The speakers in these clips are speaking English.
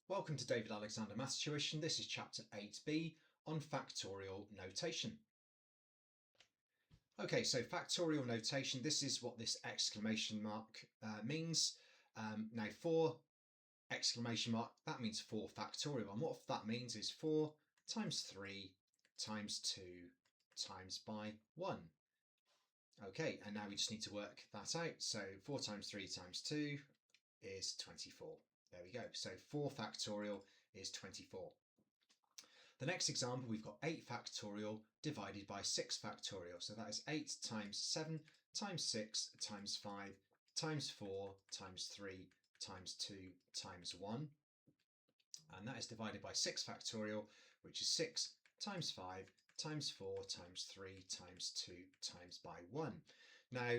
Welcome to David Alexander Maths Tuition. This is chapter 8b on factorial notation. Okay, so factorial notation, this is what this exclamation mark means. Now 4 exclamation mark, that means 4 factorial, and what that means is 4 times 3 times 2 times by 1. Okay, and now we just need to work that out. So 4 times 3 times 2 is 24. There we go. So 4 factorial is 24. The next example, we've got 8 factorial divided by 6 factorial. So that is 8 times 7 times 6 times 5 times 4 times 3 times 2 times 1. And that is divided by 6 factorial, which is 6 times 5 times 4 times 3 times 2 times by 1. Now,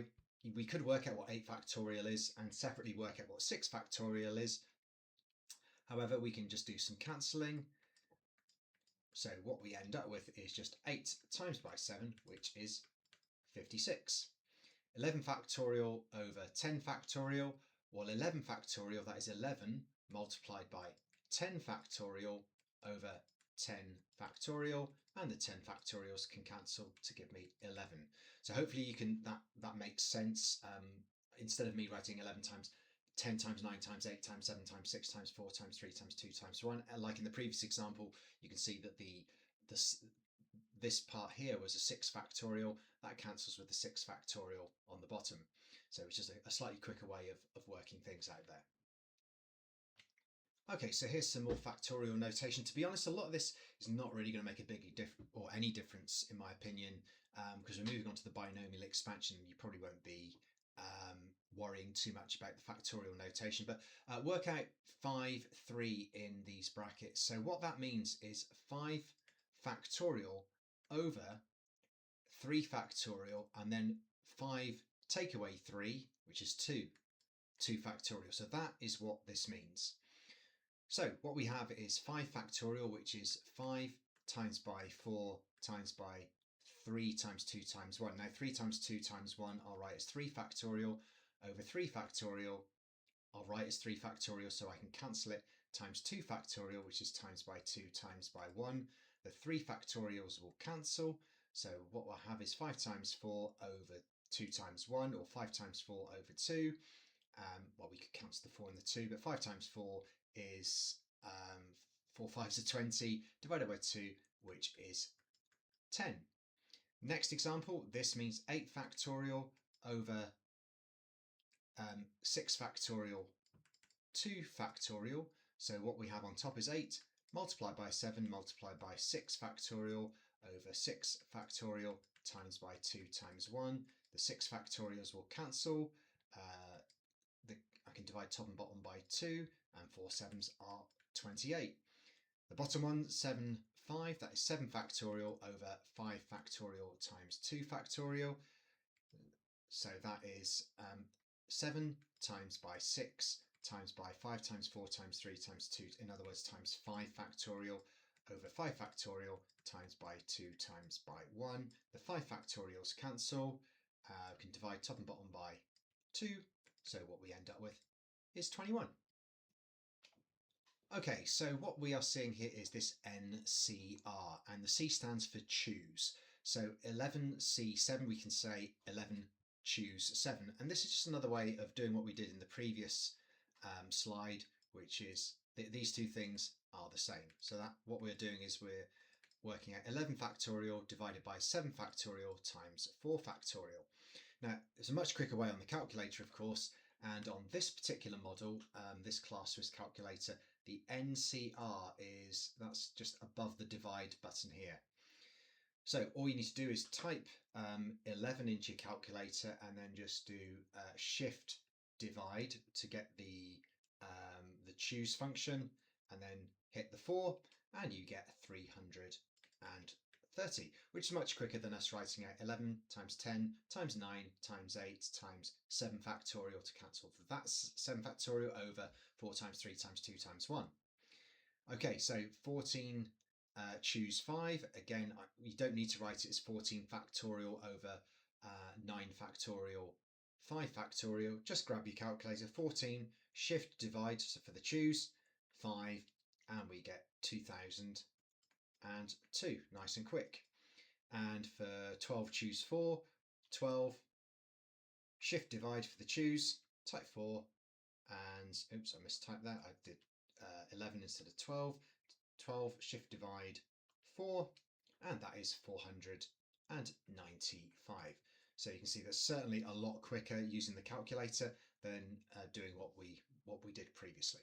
we could work out what 8 factorial is and separately work out what 6 factorial is. However, we can just do some cancelling. So what we end up with is just 8 times by 7, which is 56. 11 factorial over 10 factorial. Well, 11 factorial, that is 11 multiplied by 10 factorial over 10 factorial, and the 10 factorials can cancel to give me 11. So hopefully you can that makes sense. Instead of me writing 11 times 10 times 9 times 8 times 7 times 6 times 4 times 3 times 2 times 1, like in the previous example, you can see that this part here was a 6 factorial. That cancels with the 6 factorial on the bottom. So it's just a slightly quicker way of working things out there. Okay, so here's some more factorial notation. To be honest, a lot of this is not really going to make a big difference or any difference in my opinion, because we're moving on to the binomial expansion. You probably won't be worrying too much about the factorial notation, but work out 5, 3 in these brackets. So what that means is 5 factorial over 3 factorial, and then 5 take away 3, which is 2 factorial. So that is what this means. So what we have is 5 factorial, which is 5 times by 4 times by 3 times 2 times 1. Now 3 times 2 times 1 I'll write as 3 factorial over 3 factorial. I'll write as 3 factorial so I can cancel it, times 2 factorial, which is times by 2 times by 1. The 3 factorials will cancel. So what we'll have is 5 times 4 over 2 times 1, or 5 times 4 over 2. Well, we could cancel the 4 and the 2, but 5 times 4 is 4 5s are 20 divided by 2, which is 10. Next example, this means 8 factorial over 6 factorial 2 factorial. So what we have on top is 8 multiplied by 7 multiplied by 6 factorial over 6 factorial times by 2 times 1. The 6 factorials will cancel. I can divide top and bottom by 2, and 4 7s are 28. The bottom one, 7 5, that is 7 factorial over 5 factorial times 2 factorial. So that is 7 times by 6 times by 5 times 4 times 3 times 2, in other words times 5 factorial over 5 factorial times by 2 times by 1. The 5 factorials cancel. We can divide top and bottom by 2, so what we end up with is 21. Okay, so what we are seeing here is this NCR, and the C stands for choose. So 11C7, we can say 11 choose 7, and this is just another way of doing what we did in the previous slide, which is these two things are the same. So that what we're doing is we're working out 11 factorial divided by 7 factorial times 4 factorial. Now, there's a much quicker way on the calculator, of course, and on this particular model, this class Swiss calculator, the NCR that's just above the divide button here. So all you need to do is type 11 into your calculator and then just do shift divide to get the choose function, and then hit the 4 and you get 330, which is much quicker than us writing out 11 times 10 times 9 times 8 times 7 factorial to cancel. That's 7 factorial over 4 times 3 times 2 times 1. Okay, so 14 choose 5. Again, you don't need to write it as 14 factorial over 9 factorial 5 factorial. Just grab your calculator, 14, shift divide, so for the choose, 5 and we get 2002, nice and quick. And for 12 choose 4, 12, shift divide for the choose, type 4, and oops, I mistyped that, I did 11 instead of 12, 12 shift divide 4, and that is 495. So you can see that's certainly a lot quicker using the calculator than doing what we did previously.